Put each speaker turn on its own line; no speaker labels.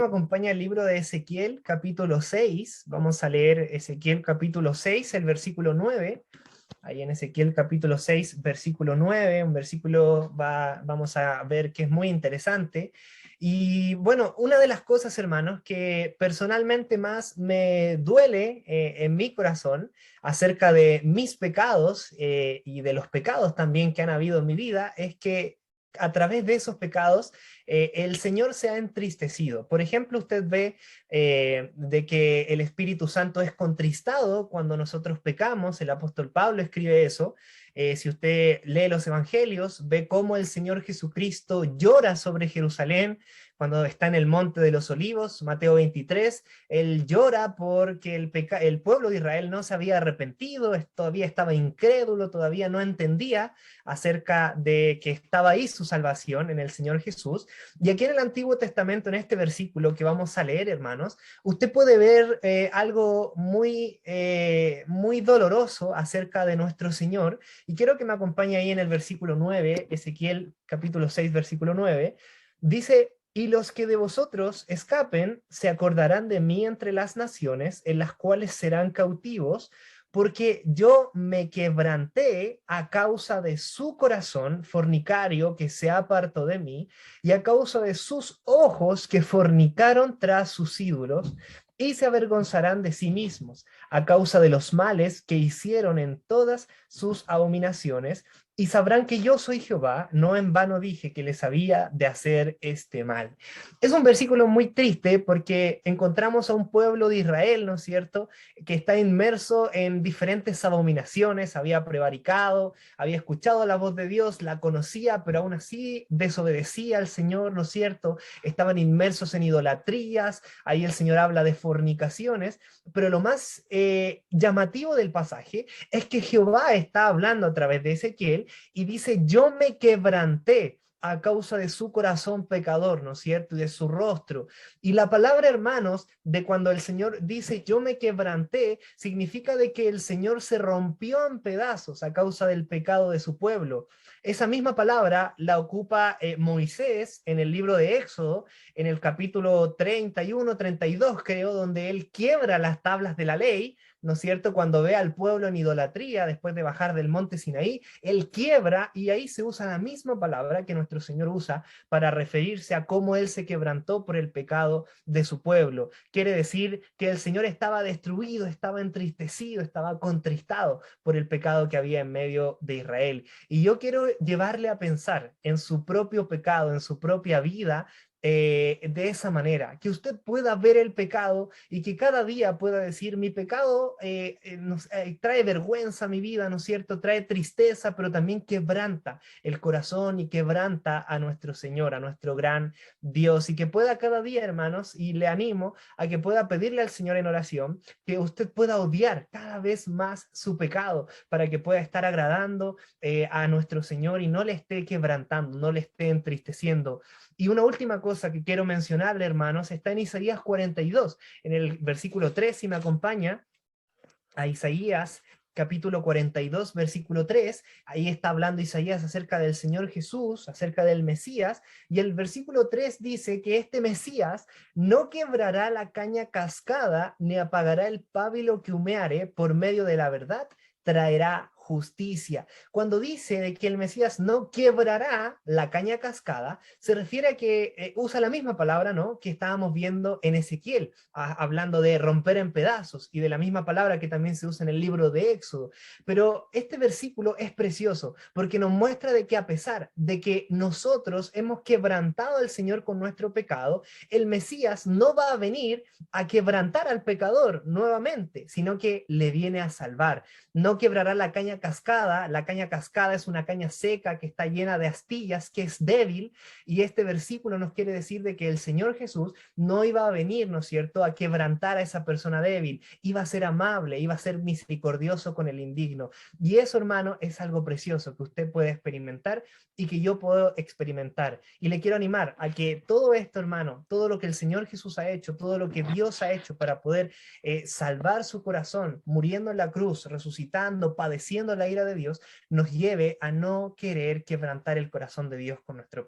Me acompaña el libro de Ezequiel, capítulo 6. Vamos a leer Ezequiel, capítulo 6, el versículo 9. Ahí en Ezequiel, capítulo 6, versículo 9, un versículo vamos a ver que es muy interesante. Y bueno, una de las cosas, hermanos, que personalmente más me duele en mi corazón acerca de mis pecados y de los pecados también que han habido en mi vida, es que a través de esos pecados el Señor se ha entristecido. Por ejemplo, usted ve de que el Espíritu Santo es contristado cuando nosotros pecamos. El apóstol Pablo escribe eso. Si usted lee los evangelios, ve cómo el Señor Jesucristo llora sobre Jerusalén cuando está en el Monte de los Olivos, Mateo 23. Él llora porque el pueblo de Israel no se había arrepentido, todavía estaba incrédulo, todavía no entendía acerca de que estaba ahí su salvación en el Señor Jesús. Y aquí en el Antiguo Testamento, en este versículo que vamos a leer, hermanos, usted puede ver algo muy doloroso acerca de nuestro Señor. Y quiero que me acompañe ahí en el versículo 9, Ezequiel capítulo 6, versículo 9. Dice: y los que de vosotros escapen se acordarán de mí entre las naciones, en las cuales serán cautivos, porque yo me quebranté a causa de su corazón fornicario que se apartó de mí, y a causa de sus ojos que fornicaron tras sus ídolos, y se avergonzarán de sí mismos, a causa de los males que hicieron en todas sus abominaciones, y sabrán que yo soy Jehová, no en vano dije que les había de hacer este mal. Es un versículo muy triste porque encontramos a un pueblo de Israel, ¿no es cierto?, que está inmerso en diferentes abominaciones, había prevaricado, había escuchado la voz de Dios, la conocía, pero aún así desobedecía al Señor, ¿no es cierto? Estaban inmersos en idolatrías, ahí el Señor habla de fornicaciones, pero lo más llamativo del pasaje es que Jehová está hablando a través de Ezequiel y dice: yo me quebranté a causa de su corazón pecador, ¿no es cierto? Y de su rostro. Y la palabra, hermanos, de cuando el Señor dice yo me quebranté, significa de que el Señor se rompió en pedazos a causa del pecado de su pueblo. Esa misma palabra la ocupa Moisés en el libro de Éxodo, en el capítulo 31, 32, creo, donde él quiebra las tablas de la ley, ¿no es cierto? Cuando ve al pueblo en idolatría después de bajar del monte Sinaí, él quiebra, y ahí se usa la misma palabra que nuestro Señor usa para referirse a cómo él se quebrantó por el pecado de su pueblo. Quiere decir que el Señor estaba destruido, estaba entristecido, estaba contristado por el pecado que había en medio de Israel. Y yo quiero llevarle a pensar en su propio pecado, en su propia vida, de esa manera, que usted pueda ver el pecado y que cada día pueda decir: mi pecado trae vergüenza a mi vida, ¿no es cierto? Trae tristeza, pero también quebranta el corazón y quebranta a nuestro Señor, a nuestro gran Dios, y que pueda cada día, hermanos, y le animo a que pueda pedirle al Señor en oración que usted pueda odiar cada vez más su pecado para que pueda estar agradando a nuestro Señor y no le esté quebrantando, no le esté entristeciendo. Y una última cosa que quiero mencionarle, hermanos, está en Isaías 42, en el versículo 3, si me acompaña a Isaías capítulo 42, versículo 3, ahí está hablando Isaías acerca del Señor Jesús, acerca del Mesías, y el versículo 3 dice que este Mesías no quebrará la caña cascada, ni apagará el pábilo que humeare, por medio de la verdad traerá justicia. Cuando dice de que el Mesías no quebrará la caña cascada, se refiere a que usa la misma palabra, ¿no?, que estábamos viendo en Ezequiel, hablando de romper en pedazos, y de la misma palabra que también se usa en el libro de Éxodo. Pero este versículo es precioso porque nos muestra de que a pesar de que nosotros hemos quebrantado al Señor con nuestro pecado, el Mesías no va a venir a quebrantar al pecador nuevamente, sino que le viene a salvar. No quebrará la caña cascada es una caña seca que está llena de astillas, que es débil, y este versículo nos quiere decir de que el Señor Jesús no iba a venir, ¿no es cierto?, a quebrantar a esa persona débil, iba a ser amable, iba a ser misericordioso con el indigno. Y eso, hermano, es algo precioso que usted puede experimentar y que yo puedo experimentar. Y le quiero animar a que todo esto, hermano, todo lo que el Señor Jesús ha hecho, todo lo que Dios ha hecho para poder salvar su corazón, muriendo en la cruz, resucitando, padeciendo la ira de Dios, nos lleve a no querer quebrantar el corazón de Dios con nuestro